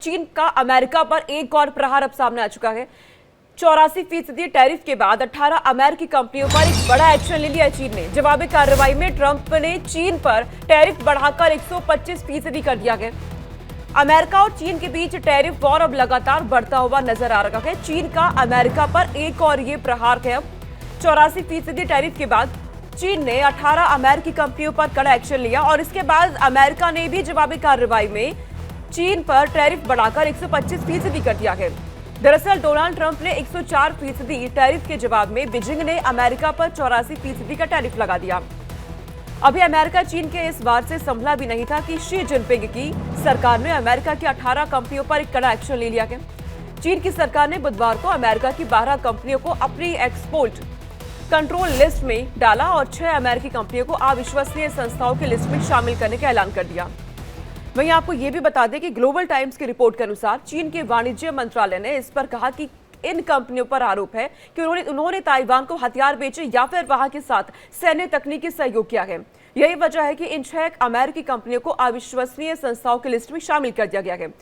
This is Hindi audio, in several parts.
चीन का अमेरिका पर एक और प्रहार अब सामने आ चुका है। 84% टैरिफ के बाद 18 अमेरिकी कंपनियों पर एक बड़ा एक्शन ले लिया चीन ने। जवाबी कार्रवाई में ट्रंप ने चीन पर टैरिफ बढ़ाकर 125% कर दिया गया। अमेरिका और चीन के बीच टैरिफ वॉर अब लगातार बढ़ता हुआ नजर आ रहा है। चीन का अमेरिका पर एक और ये प्रहार है। अब 84% टैरिफ के बाद चीन ने 18 अमेरिकी कंपनियों पर कड़ा एक्शन लिया और इसके बाद अमेरिका ने भी जवाबी कार्रवाई में चीन पर टैरिफ बढ़ाकर 125% कर दिया है। दरअसल डोनाल्ड ट्रंप ने 104% टैरिफ के जवाब में बीजिंग ने अमेरिका पर 84% का टैरिफ लगा दिया। अभी अमेरिका चीन के इस वार से संभला भी नहीं था कि शी जिनपिंग की सरकार ने अमेरिका की 18 कंपनियों पर एक कड़ा एक्शन ले लिया है। चीन की सरकार ने बुधवार को अमेरिका की 12 कंपनियों को अपनी एक्सपोर्ट कंट्रोल लिस्ट में डाला और 6 अमेरिकी कंपनियों को अविश्वसनीय संस्थाओं की लिस्ट में शामिल करने का ऐलान कर दिया। वहीं आपको यह भी बता दें कि ग्लोबल टाइम्स की रिपोर्ट के अनुसार चीन के वाणिज्य मंत्रालय ने इस पर कहा कि इन कंपनियों पर आरोप है कि उन्होंने ताइवान को हथियार बेचे या फिर वहां के साथ सैन्य तकनीकी सहयोग किया है। यही वजह है कि इन 6 अमेरिकी कंपनियों को अविश्वसनीय संस्थाओं की लिस्ट में शामिल कर दिया गया है।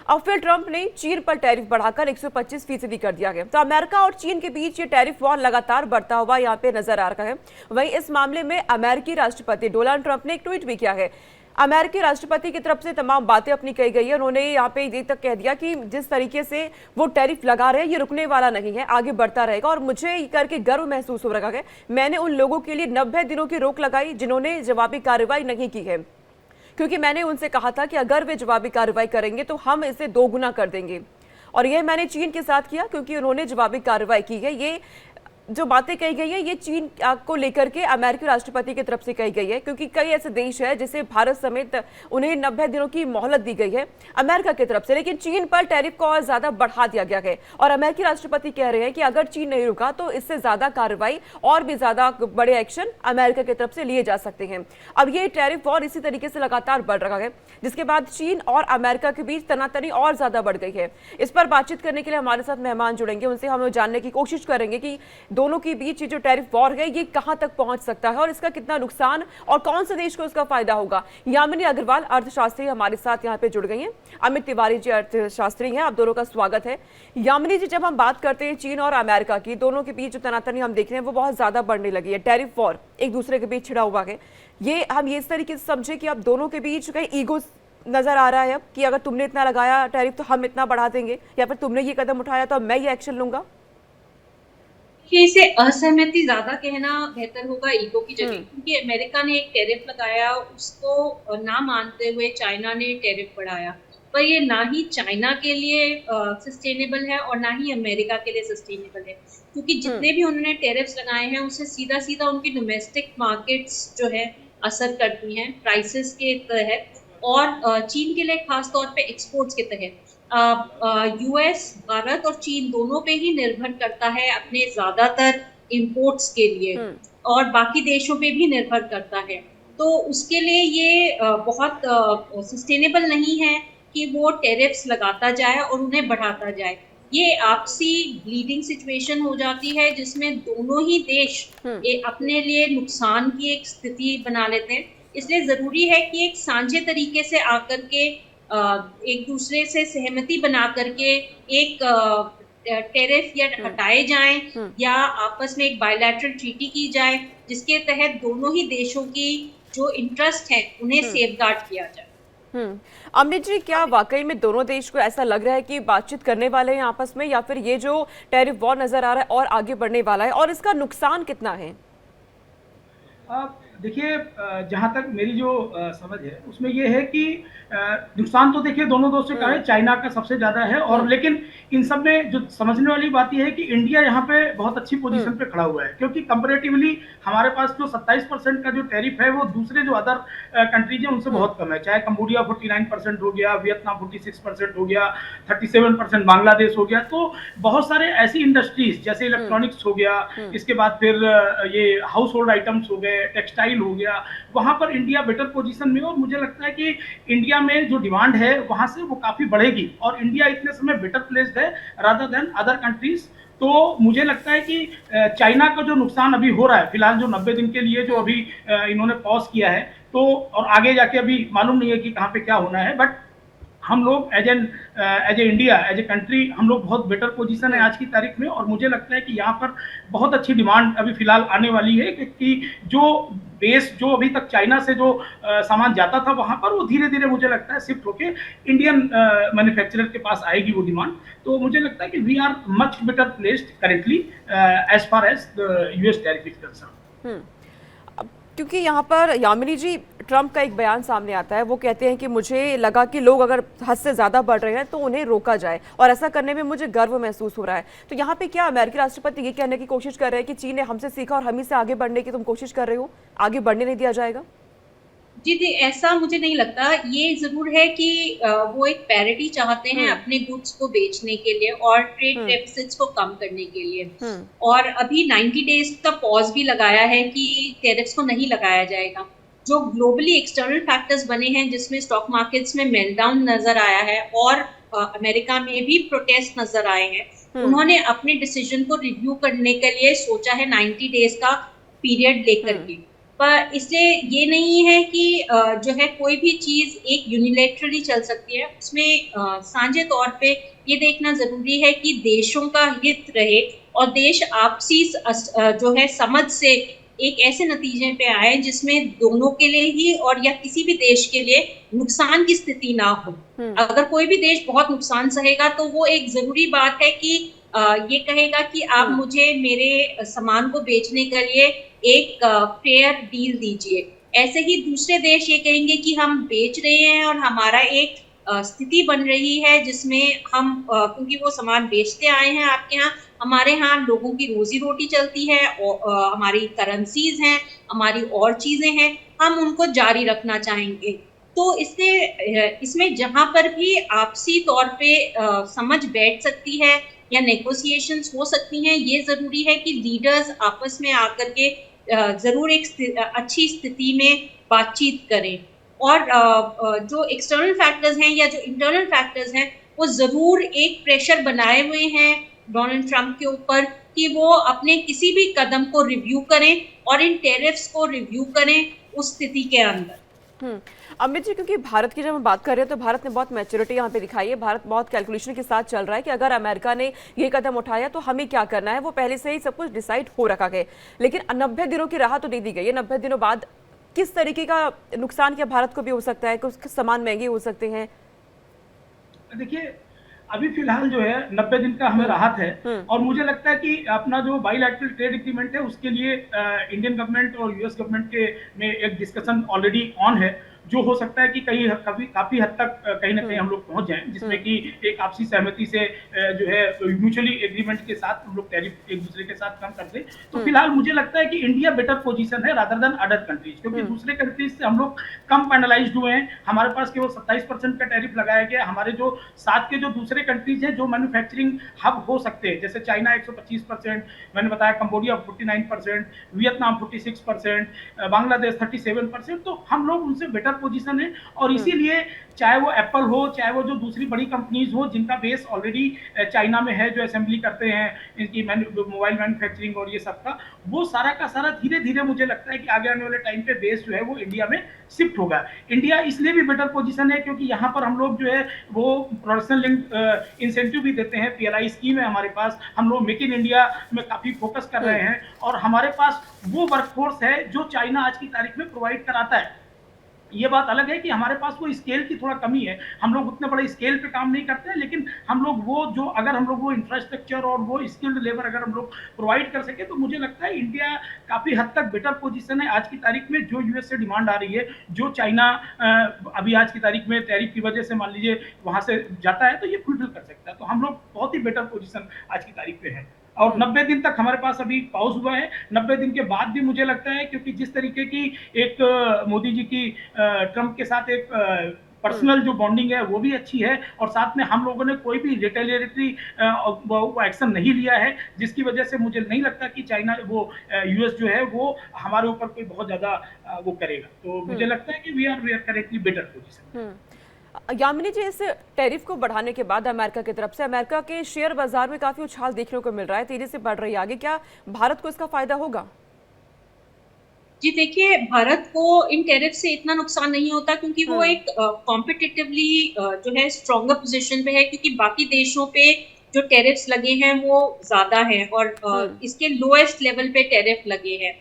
अब फिर ट्रंप ने चीन पर टैरिफ बढ़ाकर 125% कर दिया गया। तो अमेरिका और चीन के बीच ये टैरिफ वॉर लगातार बढ़ता हुआ यहाँ पे नजर आ रहा है। वहीं इस मामले में अमेरिकी राष्ट्रपति डोनाल्ड ट्रंप ने एक ट्वीट भी किया है। अमेरिकी राष्ट्रपति की तरफ से तमाम बातें अपनी कही गई है। उन्होंने यहाँ पे ये तक कह दिया कि जिस तरीके से वो टैरिफ लगा रहे हैं ये रुकने वाला नहीं है, आगे बढ़ता रहेगा और मुझे ये करके गर्व महसूस हो रहा है। मैंने उन लोगों के लिए 90 दिनों की रोक लगाई जिन्होंने जवाबी कार्रवाई नहीं की है, क्योंकि मैंने उनसे कहा था कि अगर वे जवाबी कार्रवाई करेंगे तो हम इसे 2 गुना कर देंगे और यह मैंने चीन के साथ किया क्योंकि उन्होंने जवाबी कार्रवाई की है। ये जो बातें कही गई है ये चीन को लेकर के अमेरिकी राष्ट्रपति की तरफ से कही गई है, क्योंकि कई ऐसे देश है जिसे भारत समेत उन्हें 90 दिनों की मोहलत दी गई है अमेरिका की तरफ से, लेकिन चीन पर टैरिफ को और ज्यादा बढ़ा दिया गया है और अमेरिकी राष्ट्रपति कह रहे हैं कि अगर चीन नहीं रुका तो इससे ज्यादा कार्रवाई और भी ज्यादा बड़े एक्शन अमेरिका की तरफ से लिए जा सकते हैं। अब ये टैरिफ वॉर इसी तरीके से लगातार बढ़ रहा है, जिसके बाद चीन और अमेरिका के बीच तनातनी और ज्यादा बढ़ गई है। इस पर बातचीत करने के लिए हमारे साथ मेहमान जुड़ेंगे, उनसे हम जानने की कोशिश करेंगे कि दोनों के बीच ये जो टैरिफ वॉर है ये कहां तक पहुंच सकता है और इसका कितना नुकसान और कौन से देश को इसका फायदा होगा। यामिनी अग्रवाल अर्थशास्त्री हमारे साथ यहां पे जुड़ गई हैं, अमित तिवारी जी अर्थशास्त्री हैं, आप दोनों का स्वागत है। यामिनी जी, जब हम बात करते हैं चीन और अमेरिका की, दोनों के बीच जो तनातनी हम देख रहे हैं वो बहुत ज्यादा बढ़ने लगी है, टैरिफ वॉर एक दूसरे के बीच छिड़ा हुआ है। ये हम इस तरीके से समझे कि अब दोनों के बीच कहीं ईगो नजर आ रहा है कि अगर तुमने इतना लगाया टैरिफ तो हम इतना बढ़ा देंगे, या फिर तुमने ये कदम उठाया तो मैं ये एक्शन लूंगा। कि इसे असहमति ज्यादा कहना बेहतर होगा ईगो की जगह, क्योंकि अमेरिका ने एक टैरिफ लगाया, उसको ना मानते हुए चाइना ने टैरिफ बढ़ाया, पर ये ना ही चाइना के लिए सस्टेनेबल है और ना ही अमेरिका के लिए सस्टेनेबल है, क्योंकि जितने भी उन्होंने टैरिफ्स लगाए हैं उससे सीधा सीधा उनकी डोमेस्टिक मार्केट्स जो है असर करती हैं प्राइसेस के तहत और चीन के लिए खास तौर पे एक्सपोर्ट्स के तहत। यूएस, भारत और चीन दोनों पे ही निर्भर करता है अपने ज्यादातर इंपोर्ट्स के लिए और बाकी देशों पे भी निर्भर करता है। तो उसके लिए ये बहुत सस्टेनेबल नहीं है कि वो टैरिफ्स लगाता जाए और उन्हें बढ़ाता जाए। ये आपसी ब्लीडिंग सिचुएशन हो जाती है जिसमें दोनों ही देश अपने लिए नुकसान की एक स्थिति बना लेते हैं। इसलिए जरूरी है कि एक साझे तरीके से आकर के एक दूसरे से सहमति बना करके एक टैरिफ या हटाए जाएं या आपस में एक बायलैटरल ट्रीटी की जाए जिसके तहत दोनों ही देशों की जो इंटरेस्ट है उन्हें सेफगार्ड किया जाए। अमृत जी, क्या वाकई में दोनों देश को ऐसा लग रहा है कि बातचीत करने वाले हैं आपस में, या फिर ये जो टैरिफ वॉर नजर आ रहा है और आगे बढ़ने वाला है और इसका नुकसान कितना है? देखिए, जहाँ तक मेरी जो समझ है उसमें ये है कि नुकसान तो देखिए दोनों देशों का है, चाइना का सबसे ज़्यादा है और लेकिन इन सब में जो समझने वाली बात यह है कि इंडिया यहाँ पे बहुत अच्छी पोजीशन पे खड़ा हुआ है, क्योंकि कंपैरेटिवली हमारे पास जो 27% का जो टैरिफ है वो दूसरे जो अदर कंट्रीज है उनसे बहुत कम है। चाहे कंबोडिया 49% हो गया, वियतनाम 46% हो गया, 37% बांग्लादेश हो गया। तो बहुत सारे ऐसी इंडस्ट्रीज जैसे इलेक्ट्रॉनिक्स हो गया, इसके बाद फिर ये हाउस होल्ड आइटम्स हो गए, टेक्सटाइल हो गया, वहां पर इंडिया बेटर पोजीशन में। और मुझे लगता है कि इंडिया में जो डिमांड है वहां से वो काफी बढ़ेगी और इंडिया इतने समय बेटर प्लेस्ड है रादर देन अदर कंट्रीज। तो मुझे लगता है कि चाइना का जो नुकसान अभी हो रहा है फिलहाल, जो 90 दिन के लिए जो अभी इन्होंने पॉज किया है, तो और आगे जाके अभी मालूम नहीं है कि कहाँ पे क्या होना है, बट हम लोग as a India, as a country, हम लोग बहुत बेटर पोजीशन है आज की तारीख में। और मुझे लगता है कि यहाँ पर बहुत अच्छी डिमांड अभी फिलहाल आने वाली है, क्योंकि जो बेस जो अभी तक चाइना से जो सामान जाता था वहाँ पर, वो धीरे धीरे मुझे लगता है शिफ्ट होके इंडियन मैन्युफैक्चरर के पास आएगी वो डिमांड। तो मुझे लगता है कि we are much better placed currently as far as US tariff is concern. क्योंकि यहाँ पर यामिनी जी, ट्रंप का एक बयान सामने आता है, वो कहते हैं कि मुझे लगा कि लोग अगर हद से ज़्यादा बढ़ रहे हैं तो उन्हें रोका जाए, और ऐसा करने में मुझे गर्व महसूस हो रहा है। तो यहाँ पे क्या अमेरिकी राष्ट्रपति ये कहने की कोशिश कर रहे हैं कि चीन ने हमसे सीखा और हम ही से आगे बढ़ने की तुम कोशिश कर रहे हो, आगे बढ़ने नहीं दिया जाएगा? जी, जी, ऐसा मुझे नहीं लगता। ये ज़रूर है कि वो एक पैरिटी चाहते हैं अपने गुड्स को बेचने के लिए और ट्रेड डेफिसिट्स को कम करने के लिए। और अभी 90 डेज़ का पॉज़ भी लगाया है कि टैरिफ्स को नहीं लगाया जाएगा। जो ग्लोबली एक्सटर्नल फैक्टर्स बने हैं, जिसमें स्टॉक मार्केट्स में मेल्टडाउन नज़र आया है और अमेरिका में भी प्रोटेस्ट नज़र आए हैं, उन्होंने अपने डिसीजन को रिव्यू करने के लिए सोचा है 90 डेज़ का पीरियड लेकर के। पर इसलिए ये नहीं है कि जो है कोई भी चीज़ एक यूनिलैटरली चल सकती है। उसमें साझे तौर पे ये देखना ज़रूरी है कि देशों का हित रहे और देश आपसी जो है समझ से एक ऐसे नतीजे पे आए जिसमें दोनों के लिए ही और या किसी भी देश के लिए नुकसान की स्थिति ना हो। अगर कोई भी देश बहुत नुकसान सहेगा तो वो एक ज़रूरी बात है कि ये कहेगा कि आप मुझे मेरे सामान को बेचने के लिए एक फेयर डील दीजिए। ऐसे ही दूसरे देश ये कहेंगे कि हम बेच रहे हैं और हमारा एक स्थिति बन रही है जिसमें हम क्योंकि वो सामान बेचते आए हैं आपके यहाँ, हमारे यहाँ लोगों की रोजी रोटी चलती है, हमारी करेंसीज हैं, हमारी और चीजें हैं, हम उनको जारी रखना चाहेंगे। तो इसमें जहाँ पर भी आपसी तौर पे समझ बैठ सकती है या नेगोशिएशंस हो सकती हैं, ये ज़रूरी है कि लीडर्स आपस में आकर के ज़रूर एक अच्छी स्थिति में बातचीत करें। और जो एक्सटर्नल फैक्टर्स हैं या जो इंटरनल फैक्टर्स हैं, वो ज़रूर एक प्रेशर बनाए हुए हैं डोनाल्ड ट्रंप के ऊपर कि वो अपने किसी भी कदम को रिव्यू करें और इन टैरिफ्स को रिव्यू करें उस स्थिति के अंदर। अमित जी, क्योंकि भारत की जब हम बात कर रहे हैं तो भारत ने बहुत मैच्योरिटी यहाँ पे दिखाई है। भारत बहुत कैलकुलेशन के साथ चल रहा है कि अगर अमेरिका ने ये कदम उठाया तो हमें क्या करना है, वो पहले से ही सब कुछ डिसाइड हो रखा है। लेकिन 90 दिनों की राह तो दे दी गई है। 90 दिनों बाद किस तरीके का नुकसान क्या भारत को भी हो सकता है, कुछ सामान महंगे हो सकते हैं? देखिए, अभी फिलहाल जो है 90 दिन का हमें राहत है, और मुझे लगता है कि अपना जो बाइलैटरल ट्रेड एग्रीमेंट है उसके लिए इंडियन गवर्नमेंट और यूएस गवर्नमेंट के में एक डिस्कशन ऑलरेडी ऑन है, जो हो सकता है कि काफी हद तक कहीं ना कहीं हम लोग पहुंच जाएं, जिसमें कि एक आपसी सहमति से जो है म्यूचुअली एग्रीमेंट के साथ हम लोग टैरिफ एक दूसरे के साथ कम कर दें। तो फिलहाल मुझे लगता है कि इंडिया बेटर पोजीशन है रादर देन अदर कंट्रीज, क्योंकि दूसरे कंट्रीज से हम लोग कम पेनलाइज्ड हुए हैं। हमारे पास केवल 27% का टैरिफ लगाया गया। हमारे जो साथ के जो दूसरे कंट्रीज हैं जो मैन्युफैक्चरिंग हब हो सकते हैं, जैसे चाइना 125%, मैंने बताया कंबोडिया 49%, वियतनाम 46%, बांग्लादेश 37%, तो हम लोग उनसे बेटर पोजीशन है। और इसीलिए चाहे वो एप्पल हो, चाहे वो जो दूसरी बड़ी कंपनीज हो जिनका बेस ऑलरेडी चाइना में है, जो असेंबली करते हैं इनकी मोबाइल मैन्युफैक्चरिंग और ये सब का, वो सारा का सारा धीरे धीरे मुझे लगता है कि आगे आने वाले टाइम पे बेस जो है वो इंडिया में शिफ्ट होगा। इंडिया इसलिए भी बेटर पोजीशन है क्योंकि यहाँ पर हम लोग जो है वो प्रोडक्शन लिंक इंसेंटिव भी देते हैं, PLI स्कीम है हमारे पास। हम लोग मेक इन इंडिया में काफी फोकस कर रहे हैं, और हमारे पास वो वर्कफोर्स है जो चाइना आज की तारीख में प्रोवाइड कराता है। ये बात अलग है कि हमारे पास वो स्केल की थोड़ा कमी है, हम लोग उतने बड़े स्केल पे काम नहीं करते हैं, लेकिन हम लोग वो जो अगर हम लोग वो इंफ्रास्ट्रक्चर और वो स्किल्ड लेबर अगर हम लोग प्रोवाइड कर सके तो मुझे लगता है इंडिया काफी हद तक बेटर पोजीशन है आज की तारीख में। जो यूएस से डिमांड आ रही है, जो चाइना अभी आज की तारीख में टैरिफ की वजह से मान लीजिए वहां से जाता है, तो ये फुलफिल कर सकता है। तो हम लोग बहुत ही बेटर पोजीशन आज की तारीख पे है। और 90 दिन तक हमारे पास अभी पॉज हुआ है। 90 दिन के बाद भी मुझे लगता है, क्योंकि जिस तरीके की एक मोदी जी की ट्रंप के साथ एक पर्सनल जो बॉन्डिंग है वो भी अच्छी है, और साथ में हम लोगों ने कोई भी रिटेलिएटरी एक्शन नहीं लिया है, जिसकी वजह से मुझे नहीं लगता कि चाइना वो यूएस जो है वो हमारे ऊपर कोई बहुत ज्यादा वो करेगा। तो मुझे लगता है कि we are correctly better position. Yamini ji, इस टैरिफ को बढ़ाने के बाद अमेरिका की तरफ से अमेरिका के शेयर बाजार में काफी उछाल देखने को मिल रहा है, तेजी से बढ़ रही है आगे, क्या भारत को इसका फायदा होगा? जी देखिए, भारत को इन टैरिफ से इतना नुकसान नहीं होता क्योंकि वो एक कॉम्पिटिटिवली जो है स्ट्रॉन्गर पोजीशन पे है, क्योंकि बाकी देशों पे जो टैरिफ्स लगे हैं वो ज़्यादा हैं और हम्म। इसके लोएस्ट लेवल पे टैरिफ लगे हैं।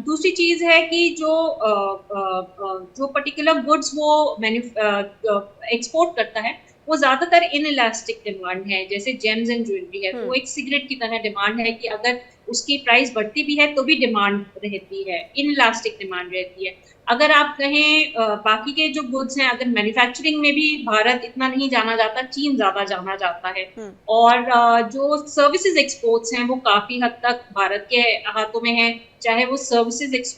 दूसरी चीज़ है कि जो पर्टिकुलर गुड्स वो एक्सपोर्ट करता है, वो ज़्यादातर इनइलास्टिक डिमांड है, जैसे जेम्स एंड ज्वेलरी है, तो वो हम्म। एक सिगरेट की तरह डिमांड है कि अगर उसकी प्राइस बढ़ती भी है तो भी डिमांड रहती है, इनइलास्टिक डिमांड रहती है। अगर आप कहें बाकी के जो गुड्स हैं, अगर मैन्युफैक्चरिंग में भी भारत इतना नहीं जाना जाता, चीन ज़्यादा जाना जाता है। हम्म। और जो सर्विसेज़ एक्सपोर्ट्स हैं वो काफ़ी हद तक भारत के हाथों में हैं, चाहे वो सर्विसेज़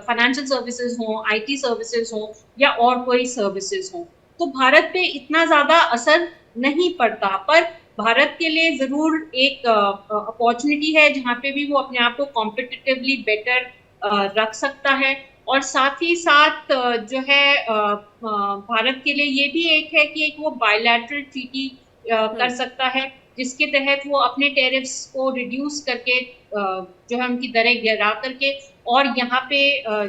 फाइनेंशियल सर्विसेज़ हों, आईटी सर्विसेज़ हों या और कोई सर्विसेज़ हों। तो भारत पे इतना ज़्यादा असर नहीं पड़ता, पर भारत के लिए ज़रूर एक अपॉर्च्युनिटी है जहाँ पे भी वो अपने आप को कॉम्पिटिटिवली बेटर रख सकता है। और साथ ही साथ जो है भारत के लिए ये भी एक है कि एक वो बायलैटरल ट्रीटी कर हम्म। सकता है, जिसके तहत वो अपने टैरिफ्स को रिड्यूस करके जो है उनकी दरें गिरा करके और यहाँ पे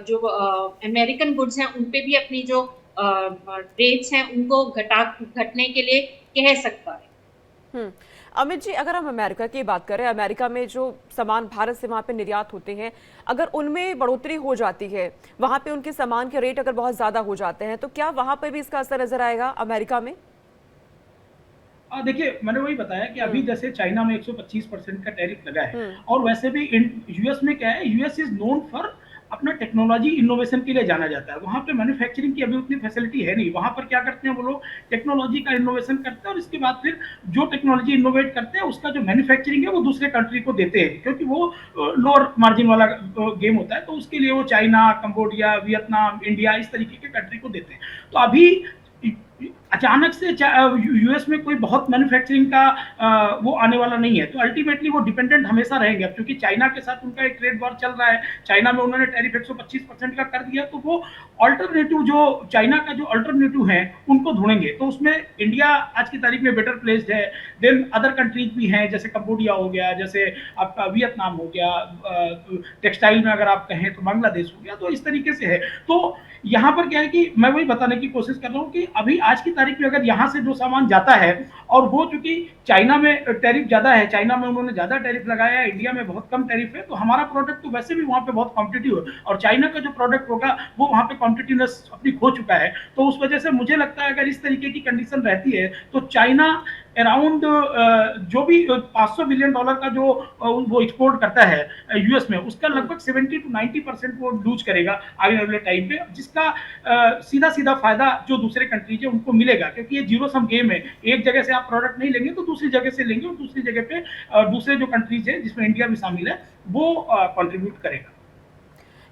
जो अमेरिकन गुड्स हैं उन पे भी अपनी जो रेट्स हैं उनको घटने के लिए कह सकता है। हम्म। अमित जी, अगर हम अमेरिका की बात करें, अमेरिका में जो सामान भारत से वहां पे निर्यात होते हैं, अगर उनमें बढ़ोतरी हो जाती है, वहां पे उनके सामान के रेट अगर बहुत ज्यादा हो जाते हैं, तो क्या वहां पर भी इसका असर नजर आएगा अमेरिका में? देखिए, मैंने वही बताया कि अभी हम्म। जैसे चाइना में 125% का टैरिफ लगा है, हम्म। और वैसे भी यूएस में क्या है, यूएस इज नोन फॉर अपना टेक्नोलॉजी इनोवेशन के लिए जाना जाता है। वहां पे मैन्युफैक्चरिंग की अभी उतनी फैसिलिटी है नहीं। वहां पर क्या करते हैं वो लोग, टेक्नोलॉजी का इनोवेशन करते हैं और इसके बाद फिर जो टेक्नोलॉजी इनोवेट करते हैं उसका जो मैन्युफैक्चरिंग है वो दूसरे कंट्री को देते हैं, क्योंकि वो लोअर मार्जिन वाला गेम होता है, तो उसके लिए वो चाइना, कंबोडिया, वियतनाम, इंडिया इस तरीके के कंट्री को देते हैं। तो अभी अचानक से यूएस में कोई बहुत मैन्युफैक्चरिंग का वो आने वाला नहीं है, तो अल्टीमेटली वो डिपेंडेंट हमेशा रहेंगे। अब क्योंकि चाइना के साथ उनका एक ट्रेड वॉर चल रहा है, चाइना में उन्होंने टैरिफ 125% का कर दिया, तो वो अल्टरनेटिव जो चाइना का जो अल्टरनेटिव है उनको ढूंढेंगे। तो उसमें इंडिया आज की तारीख में बेटर प्लेस्ड है। देन अदर कंट्रीज भी हैं, जैसे कंबोडिया हो गया, जैसे आपका वियतनाम हो गया, टेक्सटाइल में अगर आप कहें तो बांग्लादेश हो गया, तो इस तरीके से है। तो यहाँ पर क्या है कि मैं वही बताने की कोशिश कर रहा हूँ कि अभी आज की तारीख में अगर यहाँ से जो सामान जाता है, और वो चूंकि चाइना में टैरिफ ज्यादा है, चाइना में उन्होंने ज्यादा टैरिफ लगाया है, इंडिया में बहुत कम टैरिफ है, तो हमारा प्रोडक्ट तो वैसे भी वहाँ पे बहुत कॉम्पिटिटिव है, और चाइना का जो प्रोडक्ट होगा वो वहाँ पे कॉम्पिटिटिवनेस अपनी खो चुका है। तो उस वजह से मुझे लगता है अगर इस तरीके की कंडीशन रहती है तो चाइना अराउंड जो भी $500 बिलियन का जो वो एक्सपोर्ट करता है यूएस में, उसका लगभग 70 to 90% वो लूज करेगा आगे वाले टाइम पे, जिसका सीधा सीधा फायदा जो दूसरे कंट्रीज है उनको मिलेगा, क्योंकि ये जीरो सम गेम है। एक जगह से आप प्रोडक्ट नहीं लेंगे तो दूसरी जगह से लेंगे, और दूसरी जगह पे दूसरे जो कंट्रीज है जिसमें इंडिया भी शामिल है वो कंट्रीब्यूट करेगा।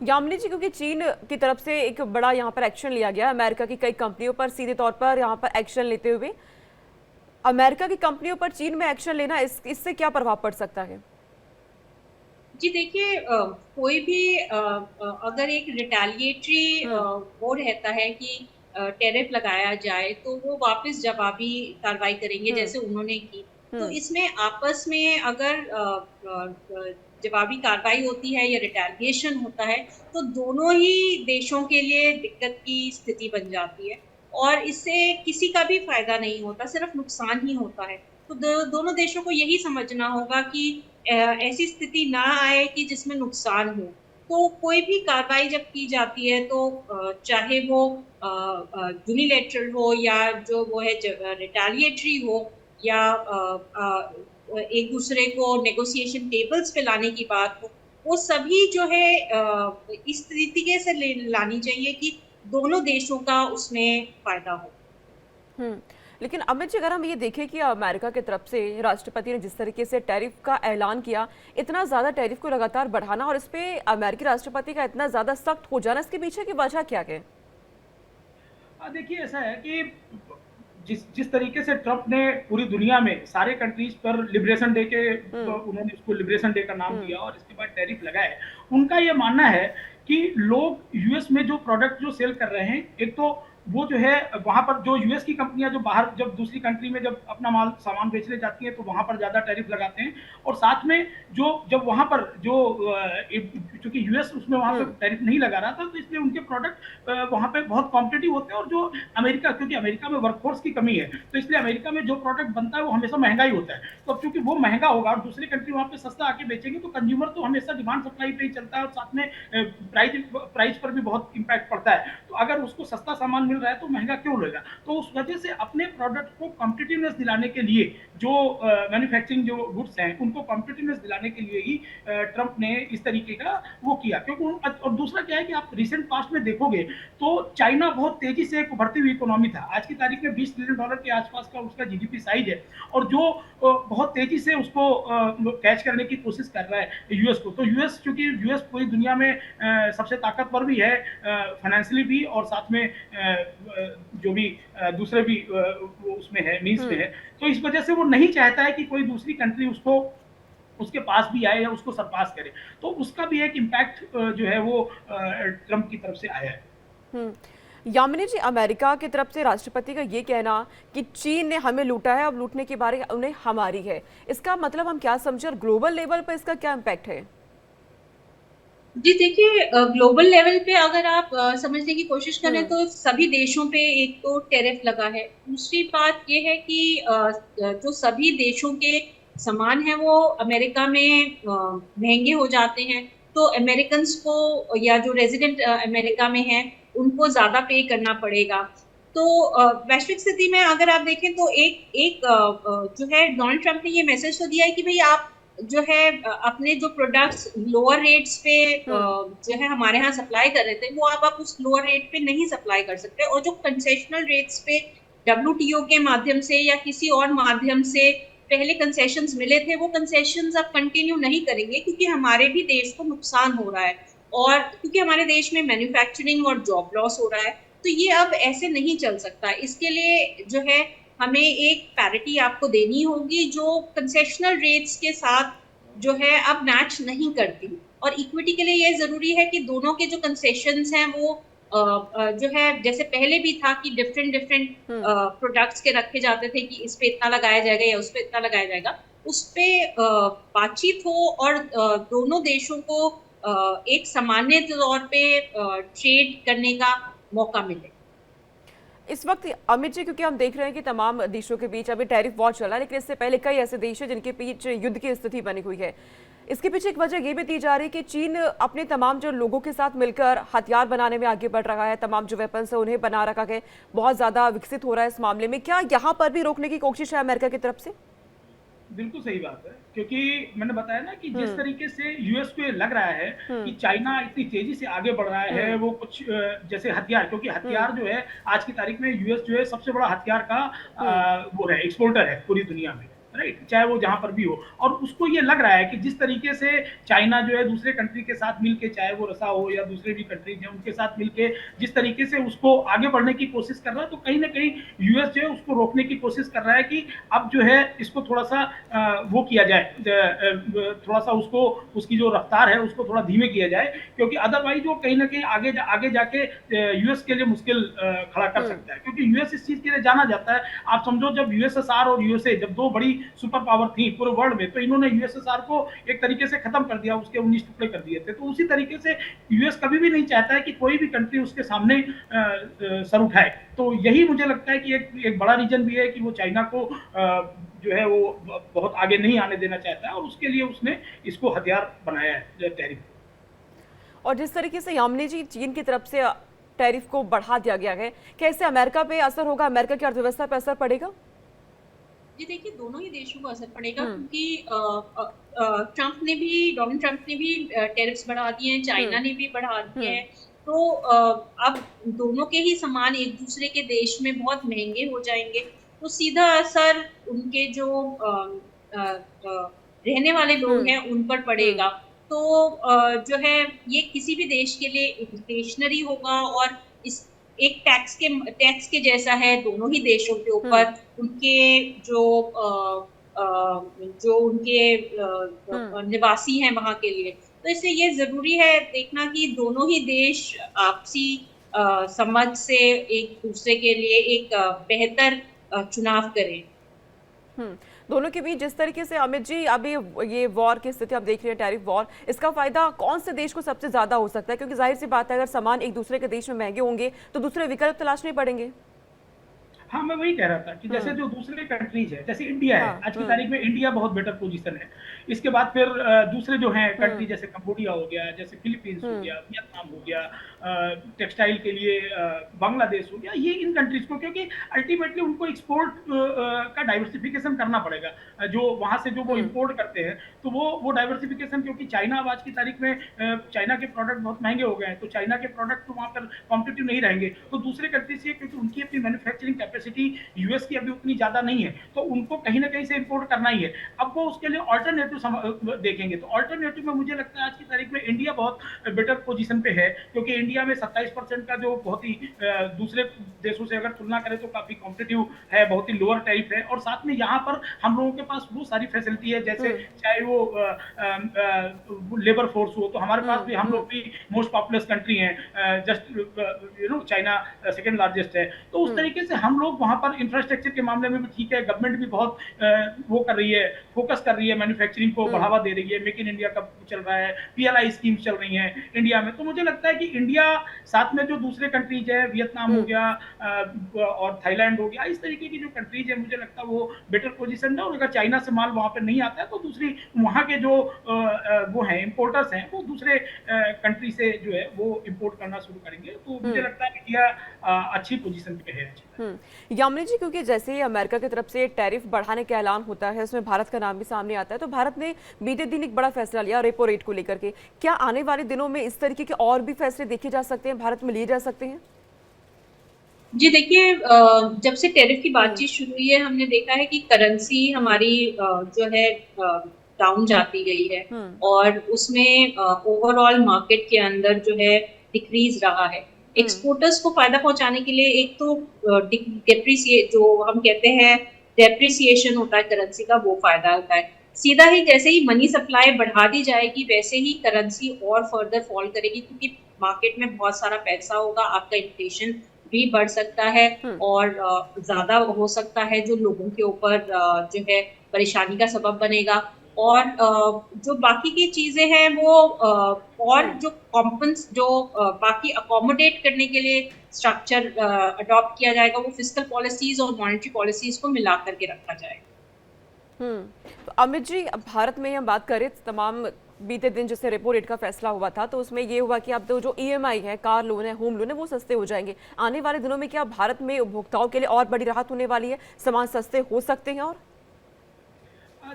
यामिनी जी, क्योंकि चीन की तरफ से एक बड़ा यहाँ पर एक्शन लिया गया अमेरिका की कई कंपनियों पर, सीधे तौर पर यहाँ पर एक्शन लेते हुए अमेरिका की कंपनियों पर चीन में एक्शन लेना, इससे क्या प्रभाव पड़ सकता है? जी देखिए, कोई भी अगर एक रिटेलिएटरी हम्म। वो रहता है कि टैरिफ लगाया जाए तो वो वापस जवाबी कार्रवाई करेंगे हम्म। जैसे उन्होंने की। तो हम्म। इसमें आपस में अगर जवाबी कार्रवाई होती है या रिटेलिएशन होता है तो दोनों ही देशों के लिए दिक्कत की स्थिति बन जाती है और इससे किसी का भी फायदा नहीं होता, सिर्फ नुकसान ही होता है। तो दोनों देशों को यही समझना होगा कि ऐसी स्थिति ना आए कि जिसमें नुकसान हो। तो कोई भी कार्रवाई जब की जाती है तो चाहे वो यूनिलैटरल हो या जो वो है रिटेलिएटरी हो या एक दूसरे को नेगोशिएशन टेबल्स पे लाने की बात हो, वो सभी जो है इस तरीके से लानी चाहिए कि दोनों देशों का उसमें फायदा हो। हम्म। लेकिन अमित जी, अगर हम ये देखें कि अमेरिका की तरफ से राष्ट्रपति ने जिस तरीके से टैरिफ का ऐलान किया, इतना ज्यादा टैरिफ को लगातार बढ़ाना और इस पे अमेरिकी राष्ट्रपति का इतना ज्यादा सख्त हो जाना, इसके पीछे की वजह क्या है? देखिए, ऐसा है कि जिस जिस तरीके से ट्रम्प ने पूरी दुनिया में सारे कंट्रीज पर लिबरेशन डे के हम्म। उन्होंने उसको लिबरेशन डे का नाम हम्म। दिया और इसके बाद टैरिफ लगाए, उनका ये मानना है कि लोग यूएस में जो प्रोडक्ट जो सेल कर रहे हैं, एक तो वो जो है वहाँ पर जो यूएस की कंपनियां जो बाहर जब दूसरी कंट्री में जब अपना माल सामान बेचने जाती हैं तो वहाँ पर ज़्यादा टैरिफ लगाते हैं, और साथ में जो जब वहाँ पर जो चूंकि यूएस उसमें वहाँ पे हम्म। टैरिफ नहीं लगा रहा था, तो इसलिए उनके प्रोडक्ट वहाँ पे बहुत कॉम्पिटिटिव होते हैं। और जो अमेरिका, क्योंकि अमेरिका में वर्कफोर्स की कमी है, तो इसलिए अमेरिका में जो प्रोडक्ट बनता है वो हमेशा महंगा ही होता है। तो अब चूंकि वो महंगा होगा और दूसरी कंट्री वहाँ पे सस्ता आके बेचेंगे, तो कंज्यूमर तो हमेशा डिमांड सप्लाई पे ही चलता है, और साथ में प्राइस पर भी बहुत इम्पैक्ट पड़ता है। तो अगर उसको सस्ता सामान मिल रहा है तो महंगा क्यों लेगा? तो उस वजह से अपने प्रोडक्ट को कॉम्पिटिटिवनेस दिलाने के लिए जो मैन्युफैक्चरिंग जो गुड्स हैं उनको कॉम्पिटिटिवनेस दिलाने के लिए ही ट्रंप ने इस तरीके का वो किया। क्योंकि और दूसरा क्या है कि आप रिसेंट पास्ट में देखोगे तो चाइना बहुत तेजी से एक उभरती हुई इकोनॉमी था। आज की तारीख में $20 ट्रिलियन के आसपास का उसका जीडीपी साइज है, और जो बहुत तेजी से उसको कैच करने की कोशिश कर रहा है यूएस को। तो यूएस, चूंकि यूएस पूरी दुनिया में सबसे ताकतवर भी है फाइनेंशियली भी, और साथ में जो भी दूसरे भी उसमें है, मीन्स में है। तो इस वजह से वो नहीं चाहता है कि कोई दूसरी कंट्री उसको उसके पास भी आए या उसको सरपास करे। तो उसका भी एक इम्पैक्ट जो है वो ट्रंप की तरफ से आया है। यामिनी जी, अमेरिका की तरफ से राष्ट्रपति का ये कहना कि चीन ने हमें लूटा है, अब लूटने की बारी उन्हें हमारी है, इसका मतलब हम क्या समझे और ग्लोबल लेवल पर इसका क्या इम्पैक्ट है? जी देखिए, ग्लोबल लेवल पे अगर आप समझने की कोशिश करें हम्म। तो सभी देशों पे एक तो टैरिफ लगा है। दूसरी बात ये है कि जो सभी देशों के सामान है वो अमेरिका में महंगे हो जाते हैं। तो अमेरिकन्स को या जो रेजिडेंट अमेरिका में है उनको ज्यादा पे करना पड़ेगा। तो वैश्विक स्थिति में अगर आप देखें तो एक एक जो है डोनाल्ड ट्रंप ने ये मैसेज तो दिया है कि भाई आप जो है अपने जो प्रोडक्ट्स लोअर रेट्स पे हम्म। जो है हमारे यहाँ सप्लाई कर रहे थे वो आप उस लोअर रेट पे नहीं सप्लाई कर सकते, और जो कंसेशनल रेट्स पे डब्ल्यूटीओ के माध्यम से या किसी और माध्यम से पहले कंसेशंस मिले थे वो कंसेशंस अब कंटिन्यू नहीं करेंगे, क्योंकि हमारे भी देश को नुकसान हो रहा है और क्योंकि हमारे देश में मैन्युफैक्चरिंग और जॉब लॉस हो रहा है। तो ये अब ऐसे नहीं चल सकता। इसके लिए जो है हमें एक पैरिटी आपको देनी होगी जो कंसेशनल रेट्स के साथ जो है अब मैच नहीं करती। और इक्विटी के लिए ये जरूरी है कि दोनों के जो कंसेशंस हैं वो जो है जैसे पहले भी था कि डिफरेंट डिफरेंट हम्म। प्रोडक्ट्स के रखे जाते थे कि इस पे इतना लगाया जाएगा या उस पे इतना लगाया जाएगा, उस पे बातचीत हो और दोनों देशों को एक सामान्य तौर पे ट्रेड करने का मौका मिले। इस वक्त अमित जी, क्योंकि हम देख रहे हैं कि तमाम देशों के बीच अभी टैरिफ वॉर चल रहा है, लेकिन इससे पहले कई ऐसे देश हैं जिनके बीच युद्ध की स्थिति बनी हुई है। इसके पीछे एक वजह ये भी दी जा रही है कि चीन अपने तमाम जो लोगों के साथ मिलकर हथियार बनाने में आगे बढ़ रहा है, तमाम जो वेपन्स है उन्हें बना रखा है, बहुत ज्यादा विकसित हो रहा है इस मामले में। क्या यहाँ पर भी रोकने की कोशिश है अमेरिका की तरफ से? बिल्कुल सही बात है, क्योंकि मैंने बताया ना कि जिस हम्म। तरीके से यूएस को ये लग रहा है कि हम्म। चाइना इतनी तेजी से आगे बढ़ रहा है, हम्म। वो कुछ जैसे हथियार, क्योंकि हम्म। हथियार जो है आज की तारीख में यूएस जो है सबसे बड़ा हथियार का हम्म। वो है, एक्सपोर्टर है पूरी दुनिया में, राइट, चाहे वो जहां पर भी हो। और उसको ये लग रहा है कि जिस तरीके से चाइना जो है दूसरे कंट्री के साथ मिलके, चाहे वो रसा हो या दूसरे भी कंट्रीज हैं उनके साथ मिलके जिस तरीके से उसको आगे बढ़ने की कोशिश कर रहा है, तो कहीं ना कहीं यूएस जो है उसको रोकने की कोशिश कर रहा है कि अब जो है इसको थोड़ा सा वो किया जाए, थोड़ा सा उसको, उसकी जो रफ्तार है उसको थोड़ा धीमे किया जाए, क्योंकि अदरवाइज वो कहीं ना कहीं आगे जाके यूएस के लिए मुश्किल खड़ा कर सकता है। क्योंकि यूएस इस चीज के लिए जाना जाता है। आप समझो जब यूएसएसआर और यूएसए जब दो बड़ी सुपर पावर थी पूरे वर्ल्ड में, तो इन्होंने यूएसएसआर को एक तरीके से खत्म कर दिया, उसके 19 टुकड़े कर दिए थे। तो उसी तरीके से यूएस कभी भी नहीं चाहता है कि कोई भी कंट्री उसके सामने सर उठाए। तो यही मुझे लगता है कि एक बड़ा रीजन भी है कि वो चाइना को जो है वो बहुत आगे नहीं आने देना चाहता है, और उसके लिए उसने इसको हथियार बनाया है टैरिफ। और जिस तरीके से यामिनी जी चीन की तरफ से टैरिफ को बढ़ा दिया गया है, कैसे अमेरिका पे असर होगा, अमेरिका की अर्थव्यवस्था पे असर पड़ेगा? जी देखिए, दोनों ही देशों को असर पड़ेगा, क्योंकि डोनाल्ड ट्रंप ने भी टैरिफ्स बढ़ा दिए हैं, चाइना ने भी बढ़ा दिए हैं। तो अब दोनों के ही सामान एक दूसरे के देश में बहुत महंगे हो जाएंगे, तो सीधा असर उनके जो रहने वाले लोग हैं उन पर पड़ेगा। तो जो है ये किसी भी देश के लिए इन्फ्लेशनरी होगा, और इस एक टैक्स के जैसा है दोनों ही देशों के ऊपर, उनके जो उनके निवासी हैं वहां के लिए। तो इसलिए ये जरूरी है देखना कि दोनों ही देश आपसी समझ से एक दूसरे के लिए एक बेहतर चुनाव करें। दोनों के बीच जिस तरीके से अमित जी अभी ये वॉर की स्थिति आप देख रहे हैं, टैरिफ वॉर, इसका फायदा कौन से देश को सबसे ज्यादा हो सकता है? क्योंकि जाहिर सी बात है अगर सामान एक दूसरे के देश में महंगे होंगे तो दूसरे विकल्प तलाशने पड़ेंगे। हाँ, मैं वही कह रहा था कि जैसे जो दूसरे कंट्रीज है, जैसे इंडिया है, आज की तारीख में इंडिया बहुत बेटर पोजीशन है। इसके बाद फिर दूसरे जो हैं कंट्री, जैसे कंबोडिया हो गया, जैसे फिलीपींस हो गया, वियतनाम हो गया, टेक्सटाइल के लिए बांग्लादेश हो गया, ये इन कंट्रीज को, क्योंकि अल्टीमेटली उनको एक्सपोर्ट का डाइवर्सिफिकेशन करना पड़ेगा। जो वहां से जो वो इम्पोर्ट करते हैं, तो वो डाइवर्सिफिकेशन, क्योंकि चाइना अब आज की तारीख में चाइना के प्रोडक्ट बहुत महंगे हो गए हैं, तो चाइना के प्रोडक्ट तो वहां पर कॉम्पिटिटिव नहीं रहेंगे। तो दूसरे कंट्री से, क्योंकि उनकी अपनी मैन्युफैक्चरिंग कैपेसिटी यूएस की अभी उतनी ज्यादा नहीं है, तो उनको कहीं ना कहीं से इंपोर्ट करना ही है। अब वो उसके लिए ऑल्टरनेटिव देखेंगे, तो ऑल्टरनेटिव में मुझे लगता है आज की तारीख में इंडिया बहुत बेटर पोजीशन पे है, क्योंकि इंडिया में 27% का जो बहुत ही दूसरे देशों से अगर तुलना करें तो काफी कॉम्पिटिटिव है, बहुत ही लोअर टाइप है, और साथ में यहाँ पर हम लोगों के पास वो सारी फैसिलिटी है, जैसे चाहे वो लेबर फोर्स हो, तो हमारे पास भी, हम लोग भी मोस्ट पॉपुलस कंट्री हैं, जस्ट चाइना सेकेंड लार्जेस्ट है। तो उस तरीके से हम लोग वहां पर इंफ्रास्ट्रक्चर के मामले में भी ठीक है, गवर्नमेंट भी बहुत वो कर रही है, फोकस कर रही है, मैन्युफैक्चरिंग को बढ़ावा दे रही है, मेक इन इंडिया का चल रहा है, पीएलआई स्कीम चल रही है इंडिया में। तो मुझे लगता है कि इंडिया साथ में जो दूसरे कंट्रीज है, वियतनाम हो गया और थाईलैंड हो गया, इस तरीके की जो कंट्रीज है, मुझे लगता है वो बेटर पोजीशन है। और अगर चाइना से माल वहां पर नहीं आता है, तो दूसरी वहां के जो वो हैं इंपोर्टर्स हैं, वो दूसरे कंट्री से जो है वो इंपोर्ट करना शुरू करेंगे। तो मुझे लगता है इंडिया अच्छी पोजीशन पे है। यामिनी जी, क्योंकि जैसे ही अमेरिका की तरफ से टैरिफ बढ़ाने का ऐलान होता है, उसमें भारत का नाम भी सामने आता है, तो भारत ने बीते दिन एक बड़ा फैसला लिया रेपो रेट को लेकर के। क्या आने वाले दिनों में इस तरीके के और भी फैसले देखे जा सकते हैं, भारत में लिए जा सकते हैं? जी देखिए, जब से टैरिफ की बातचीत शुरू हुई है, हमने देखा है कि करेंसी हमारी जो है डाउन जाती गई है, और उसमें ओवरऑल मार्केट के अंदर जो है डिक्रीज रहा है। एक्सपोर्टर्स को फायदा पहुंचाने के लिए एक तो जो हम कहते हैं डेप्रिसिएशन होता है करेंसी का, वो फायदा होता है। सीधा ही जैसे ही मनी सप्लाई बढ़ा दी जाएगी, वैसे ही करेंसी और फर्दर फॉल करेगी, क्योंकि मार्केट में बहुत सारा पैसा होगा, आपका इन्फ्लेशन भी बढ़ सकता है और ज्यादा हो सकता है, जो लोगों के ऊपर जो है परेशानी का सबब बनेगा। और जो बाकी की चीजें हैं वो और जो बाकी अकोमोडेट करने के लिए स्ट्रक्चर अडॉप्ट किया जाएगा, वो फिस्कल पॉलिसीज और मॉनेटरी पॉलिसीज को मिला करके रखा जाएगा। तो अमित जी, भारत में हम बात करें, तमाम बीते दिन जैसे रेपो रेट का फैसला हुआ था, तो उसमें ये हुआ कि अब तो जो ईएमआई है, कार लोन है, होम लोन है, वो सस्ते हो जाएंगे। आने वाले दिनों में क्या भारत में उपभोक्ताओं के लिए और बड़ी राहत होने वाली है, सामान सस्ते हो सकते हैं? और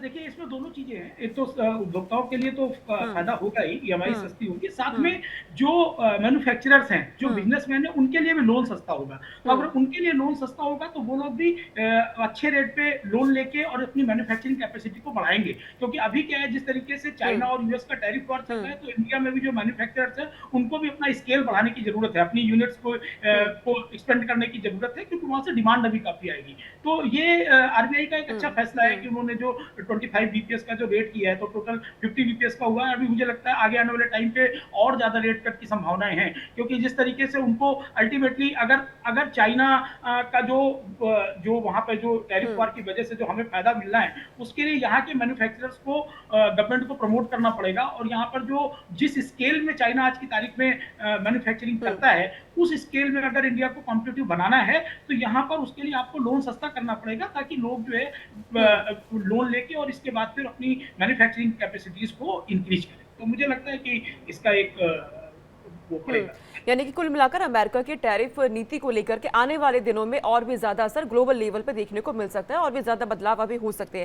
देखिए, इसमें दोनों चीजें हैं। एक तो उपभोक्ताओं के लिए तो फायदा होगा ही, ईएमआई सस्ती होगी, साथ में जो मैन्युफैक्चरर्स हैं, जो बिजनेसमैन है, उनके लिए भी लोन सस्ता होगा। तो अगर उनके लिए लोन सस्ता होगा, तो वो लोग भी अच्छे रेट पे लोन लेके और अपनी मैन्युफैक्चरिंग कैपेसिटी को बढ़ाएंगे। क्योंकि अभी क्या है, जिस तरीके से चाइना और यूएस का टैरिफ वॉर चल रहा है, तो इंडिया में भी जो मैन्युफैक्चरर्स है, उनको भी अपना स्केल बढ़ाने की जरूरत है, अपनी यूनिट्स को एक्सपेंड करने की जरूरत है, क्योंकि वहां से डिमांड अभी काफी आएगी। तो ये आरबीआई का एक अच्छा फैसला है कि उन्होंने जो 25 बीपीएस का जो रेट किया है, तो टोटल 50 बीपीएस का हुआ है। अभी मुझे लगता है आगे आने वाले टाइम पे और ज्यादा रेट कट की संभावनाएं हैं, क्योंकि जिस तरीके से उनको अल्टीमेटली अगर चाइना का जो वहां पे जो टैरिफ वॉर की वजह से जो हमें फायदा मिलना है, उसके लिए यहाँ के मैन्युफैक्चरर्स को गवर्नमेंट को प्रमोट करना पड़ेगा। और यहाँ पर जो जिस स्केल में चाइना आज की तारीख में मैन्युफैक्चरिंग करता है, उस स्केल में अगर इंडिया को कॉम्पिटिटिव बनाना है, तो यहाँ पर उसके लिए आपको लोन सस्ता करना पड़ेगा, ताकि लोग जो है लोन लेके और इसके बाद फिर अपनी मैन्युफैक्चरिंग कैपेसिटीज को इंक्रीज करें। तो मुझे लगता है कि इसका एक वो पड़ेगा। यानी कि कुल मिलाकर अमेरिका की टैरिफ नीति को लेकर के आने वाले दिनों में और भी ज्यादा असर ग्लोबल लेवल पे देखने को मिल सकता है, और भी ज्यादा बदलाव अभी हो सकते हैं।